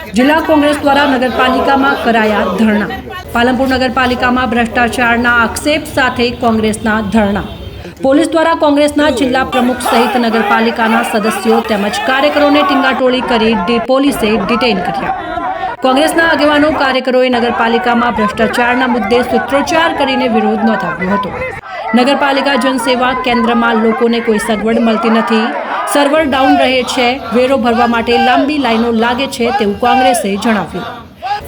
जिला कांग्रेस द्वारा नगरपालिका में कराया धरना। पालनपुर नगरपालिका में भ्रष्टाचारना आक्षेप साथे कांग्रेसना धरना। पोलीस द्वारा कांग्रेसना जिला प्रमुख सहित नगरपालिकाना सदस्यों तेमज कार्यकरोने टींगाटोळी करी पोलीसे डिटेन कर्या। कांग्रेसना આગેવાનો કાર્યકરોએ નગરપાલિકામાં ભ્રષ્ટાચારના મુદ્દે સૂત્રોચ્ચાર કરીને વિરોધ નોંધાવ્યો હતો। નગરપાલિકા જનસેવા કેન્દ્રમાં લોકોને કોઈ સગવડ મળતી નથી, સર્વર ડાઉન રહે છે, વેરો ભરવા માટે લાંબી લાઈનો લાગે છે તેવું કોંગ્રેસે જણાવ્યું।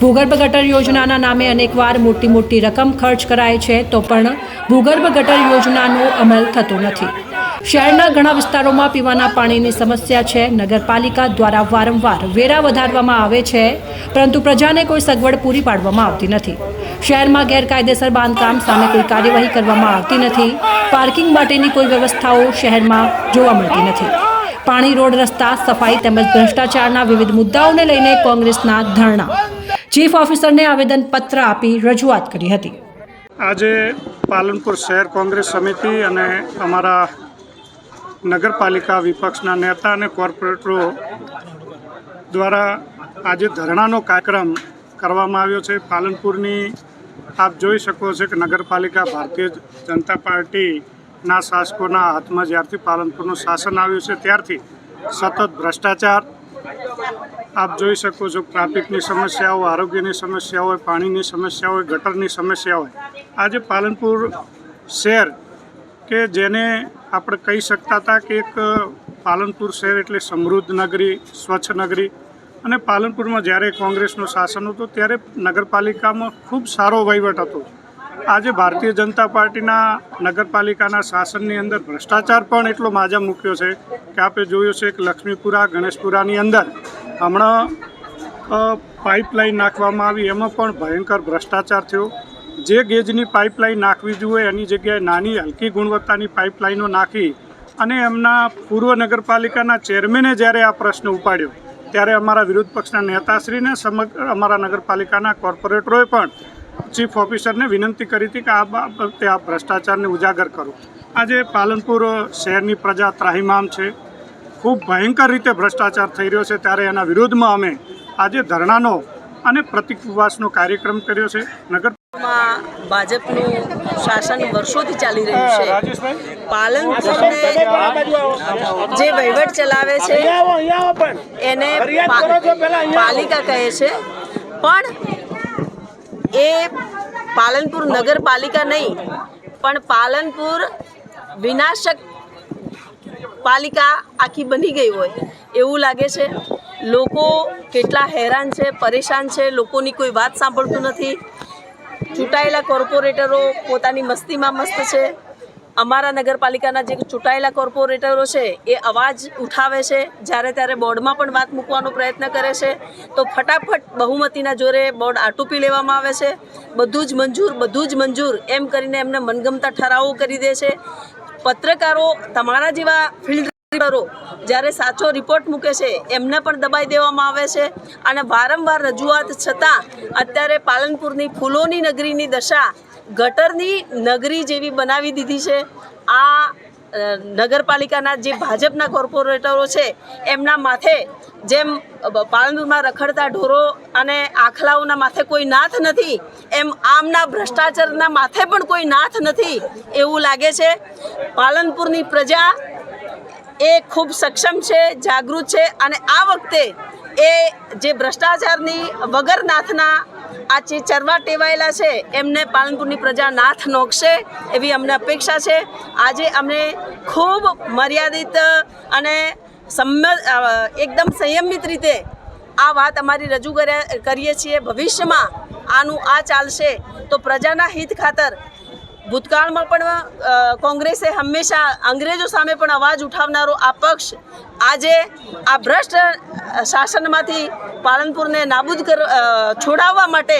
ભૂગર્ભ ગટર યોજનાના નામે અનેકવાર મોટી રકમ ખર્ચ કરાય છે તો પણ ભૂગર્ભ ગટર યોજનાનો અમલ થતો નથી। શહેરના ઘણા વિસ્તારોમાં પીવાના પાણીની સમસ્યા છે। નગરપાલિકા દ્વારા વારંવાર વેરા વધારવામાં આવે છે પરંતુ પ્રજાને કોઈ સગવડ પૂરી પાડવામાં આવતી નથી। શહેરમાં ગેરકાયદેસર બાંધકામ સામે કોઈ કાર્યવાહી કરવામાં આવતી નથી। પાર્કિંગ માટેની કોઈ વ્યવસ્થાઓ શહેરમાં જોવા મળતી નથી। પાણી, રોડ, રસ્તા, સફાઈ તેમજ ભ્રષ્ટાચારના વિવિધ મુદ્દાઓને લઈને કોંગ્રેસના ધરણા। ચીફ ઓફિસરને આવેદનપત્ર આપી રજૂઆત કરી હતી। આજે પાલનપુર શહેર કોંગ્રેસ સમિતિ અને અમારા નગરપાલિકા વિપક્ષના નેતા અને કોર્પોરેટરો દ્વારા આજે ધરણાનો કાર્યક્રમ કરવામાં આવ્યો છે। પાલનપુરની આપ જોઈ શકો છો કે નગરપાલિકા ભારતીય જનતા પાર્ટીના શાસકોના હાથમાં જ્યારથી પાલનપુરનું શાસન આવ્યું છે ત્યારથી સતત ભ્રષ્ટાચાર આપ જોઈ શકો છો। ટ્રાફિકની સમસ્યાઓ, આરોગ્યની સમસ્યા હોય, પાણીની સમસ્યા હોય, ગટરની સમસ્યા હોય। આજે પાલનપુર શહેર કે જેને આપણે કહી શકતા હતા કે એક પાલનપુર શહેર એટલે સમૃદ્ધ નગરી, સ્વચ્છ નગરી, અને પાલનપુરમાં જ્યારે કોંગ્રેસનું શાસન હતું ત્યારે નગરપાલિકામાં ખૂબ સારો વહીવટ હતો। આજે ભારતીય જનતા પાર્ટીના નગરપાલિકાના શાસનની અંદર ભ્રષ્ટાચાર પણ એટલો માજા મૂક્યો છે કે આપણે જોયું છે કે લક્ષ્મીપુરા, ગણેશપુરાની અંદર હમણાં પાઇપલાઇન નાખવામાં આવી, એમાં પણ ભયંકર ભ્રષ્ટાચાર થયો। જે ગેજની પાઇપલાઇન નાખવી જોઈએ એની જગ્યાએ નાની હલકી ગુણવત્તાની પાઇપલાઇનો નાખી અને એમના પૂર્વ નગરપાલિકાના ચેરમેને જ્યારે આ પ્રશ્ન ઉપાડ્યો ત્યારે અમારા વિરોધ પક્ષના નેતાશ્રીને સમગ્ર અમારા નગરપાલિકાના કોર્પોરેટરોએ પણ ચીફ ઓફિસરને વિનંતી કરી હતી કે આ બાબતે આ ભ્રષ્ટાચારને ઉજાગર કરો। આજે પાલનપુર શહેરની પ્રજા ત્રાહિમામ છે, ખૂબ ભયંકર રીતે ભ્રષ્ટાચાર થઈ રહ્યો છે, ત્યારે એના વિરોધમાં અમે આજે ધરણાનો અને પ્રતિક ઉપવાસનો કાર્યક્રમ કર્યો છે। નગર ભાજપનું શાસન વર્ષોથી ચાલી રહ્યું છે। પાલનપુરને જે વહીવટ ચલાવે છે એને પાલિકા કહે છે, પણ એ પાલનપુર નગરપાલિકા નહીં પણ પાલનપુર વિનાશક પાલિકા આખી બની ગઈ હોય એવું લાગે છે। લોકો કેટલા હેરાન છે, પરેશાન છે, લોકોની કોઈ વાત સાંભળતું નથી। ચૂંટાયેલા કોર્પોરેટરો પોતાની મસ્તીમાં મસ્ત છે। અમારા નગરપાલિકાના જે ચૂંટાયેલા કોર્પોરેટરો છે એ અવાજ ઉઠાવે છે, જ્યારે ત્યારે બોર્ડમાં પણ વાત મૂકવાનો પ્રયત્ન કરે છે તો ફટાફટ બહુમતીના જોરે બોર્ડ આટોપી લેવામાં આવે છે। બધું જ મંજૂર એમ કરીને એમને મનગમતા ઠરાવો કરી દે છે। પત્રકારો, તમારા જેવા ફિલ્ડ જ્યારે સાચો રિપોર્ટ મૂકે છે એમને પણ દબાઈ દેવામાં આવે છે અને વારંવાર રજૂઆત છતાં અત્યારે પાલનપુરની ફૂલોની નગરીની દશા ગટરની નગરી જેવી બનાવી દીધી છે। આ નગરપાલિકાના જે ભાજપના કોર્પોરેટરો છે એમના માથે જેમ પાલનપુરમાં રખડતા ઢોરો અને આખલાઓના માથે કોઈ નાથ નથી એમ આમના ભ્રષ્ટાચારના માથે પણ કોઈ નાથ નથી એવું લાગે છે। પાલનપુરની પ્રજા એ ખૂબ સક્ષમ છે, જાગૃત છે અને આ વખતે એ જે ભ્રષ્ટાચારની વગર નાથના આ જે ચરવા ટેવાયેલા છે એમને પાલનપુરની પ્રજા નાથ નોખશે એવી અમને અપેક્ષા છે। આજે અમને ખૂબ મર્યાદિત અને એકદમ સંયમિત રીતે આ વાત અમારી રજૂ કરીએ છીએ। ભવિષ્યમાં આનું આ ચાલશે તો પ્રજાના હિત ખાતર ભૂતકાળમાં પણ કોંગ્રેસે હંમેશા અંગ્રેજો સામે પણ અવાજ ઉઠાવનારો આ પક્ષ આજે આ ભ્રષ્ટ શાસનમાંથી પાલનપુરને નાબૂદ છોડાવવા માટે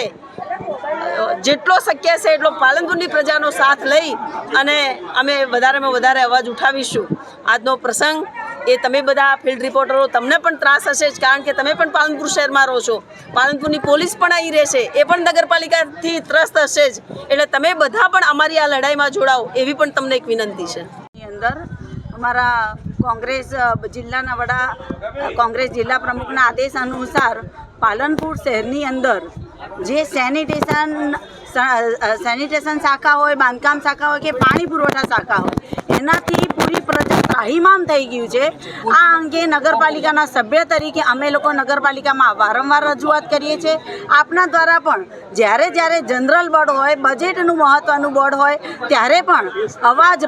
જેટલો શક્ય છે એટલો પાલનપુરની પ્રજાનો સાથ લઈ અને અમે વધારેમાં વધારે અવાજ ઉઠાવીશું। આજનો પ્રસંગ એ તમે બધા ફિલ્ડ રિપોર્ટરો તમને પણ ત્રાસ હશે જ, કારણ કે તમે પણ પાલનપુર શહેરમાં રહો છો। પાલનપુરની પોલીસ પણ અહીં રહેશે, એ પણ નગરપાલિકાથી ત્રસ્ત હશે જ, એટલે તમે બધા પણ અમારી આ લડાઈમાં જોડાઓ એવી પણ તમને એક વિનંતી છે। અંદર અમારા કોંગ્રેસ જિલ્લાના વડા, કોંગ્રેસ જિલ્લા પ્રમુખના આદેશ અનુસાર પાલનપુર શહેરની અંદર જે સેનિટેશન શાખા હોય, બાંધકામ શાખા હોય કે પાણી પુરવઠા શાખા હોય, એનાથી પૂરી પ્રજા ત્રાહિમામ થઈ ગયું છે. આ અંગે નગરપાલિકાના સભ્ય તરીકે અમે લોકો નગરપાલિકામાં વારંવાર રજૂઆત કરીએ છીએ. આપના દ્વારા પણ જ્યારે જનરલ બોર્ડ હોય, બજેટનું મહત્ત્વનું બોર્ડ હોય, ત્યારે પણ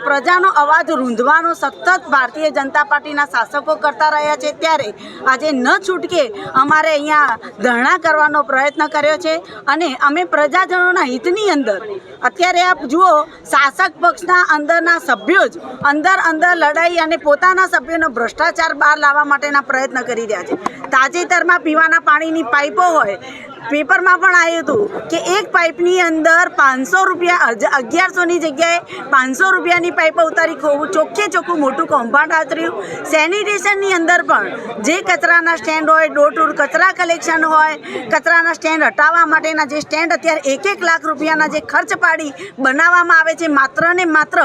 પ્રજાનો અવાજ રૂંધવાનો સતત ભારતીય જનતા પાર્ટીના શાસકો કરતા રહ્યા છે. ત્યારે આજે ન છૂટકે અમારે અહીંયા ધરણા કરવાનો પ્રયત્ન કર્યો છે અને અમે પ્રજાજનોના હિતની અંદર અત્યારે આપ જુઓ, શાસક પક્ષના અંદરના સભ્યો જ અંદર લડાઈ અને પોતાના સભ્યોનો ભ્રષ્ટાચાર બહાર લાવવા માટેના પ્રયત્ન કરી રહ્યા છે. તાજેતરમાં પીવાના પાણીની પાઇપો હોય, પેપરમાં પણ આવ્યું હતું કે એક પાઇપની અંદર 500 રૂપિયા, 1100ની જગ્યાએ 500 રૂપિયાની પાઇપો ઉતારી ચોખ્ખું મોટું કૌભાંડ આચર્યું. સેનિટેશનની અંદર પણ જે કચરાના સ્ટેન્ડ હોય, ડોર ટુ કચરા કલેક્શન હોય, કચરાના સ્ટેન્ડ હટાવવા માટેના જે સ્ટેન્ડ અત્યારે 1 લાખ રૂપિયાના જે ખર્ચ પાડી બનાવવામાં આવે છે, માત્ર ને માત્ર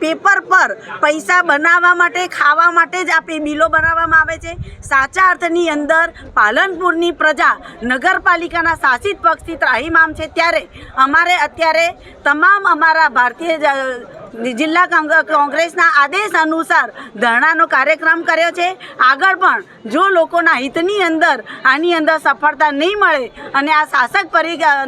પેપર પર પૈસા બનાવવા માટે, ખાવા માટે જ આ બિલો બનાવવામાં આવે છે. સાચા અર્થની અંદર પાલનપુરની પ્રજા નગરપાલિકાના શાસિત પક્ષથી ત્રાહિમામ છે. ત્યારે અમારે અત્યારે તમામ અમારા ભારતીય જિલ્લા કોંગ્રેસના આદેશ અનુસાર ધરણાનો કાર્યક્રમ કર્યો છે. આગળ પણ જો લોકોના હિતની અંદર આની અંદર સફળતા નહીં મળે અને આ શાસક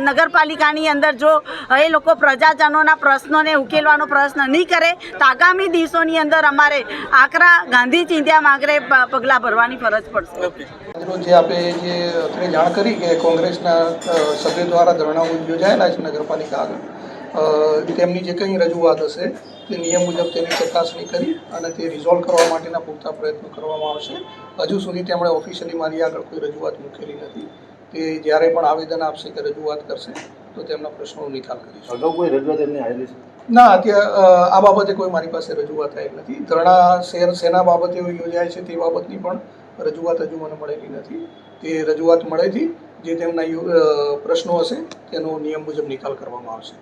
નગરપાલિકાની અંદર જો એ લોકો પ્રજાજનોના પ્રશ્નોને ઉકેલવાનો પ્રયત્ન નહીં કરે તો આગામી દિવસોની અંદર અમારે આકરા ગાંધી ચિંધ્યા માગરે પગલાં ભરવાની ફરજ પડશે. જે આપણે જે અત્યારે જાણ કરી કે કોંગ્રેસના સભ્યો દ્વારા ધરણાઓ યોજાયેલા છે નગરપાલિકા આગળ, તેમની જે કંઈ રજૂઆત હશે તે નિયમ મુજબ તેની ચકાસણી કરી અને તે રિઝોલ્વ કરવા માટેના પૂરતા પ્રયત્નો કરવામાં આવશે. હજુ સુધી તેમણે ઓફિશિયલી મારી આગળ કોઈ રજૂઆત મૂકેલી નથી. તે જ્યારે પણ આવેદન આપશે કે રજૂઆત કરશે તો તેમના પ્રશ્નોનો નિકાલ કરીશું. અગાઉ કોઈ રજૂઆત એમની આવેલી છે? ના, અત્યારે આ બાબતે કોઈ મારી પાસે રજૂઆત આવી નથી. ધરણા શેના બાબતે યોજાય છે તે બાબતની પણ રજૂઆત હજુ મને મળેલી નથી. તે રજૂઆત મળેથી જે તેમના પ્રશ્નો હશે તેનો નિયમ મુજબ નિકાલ કરવામાં આવશે.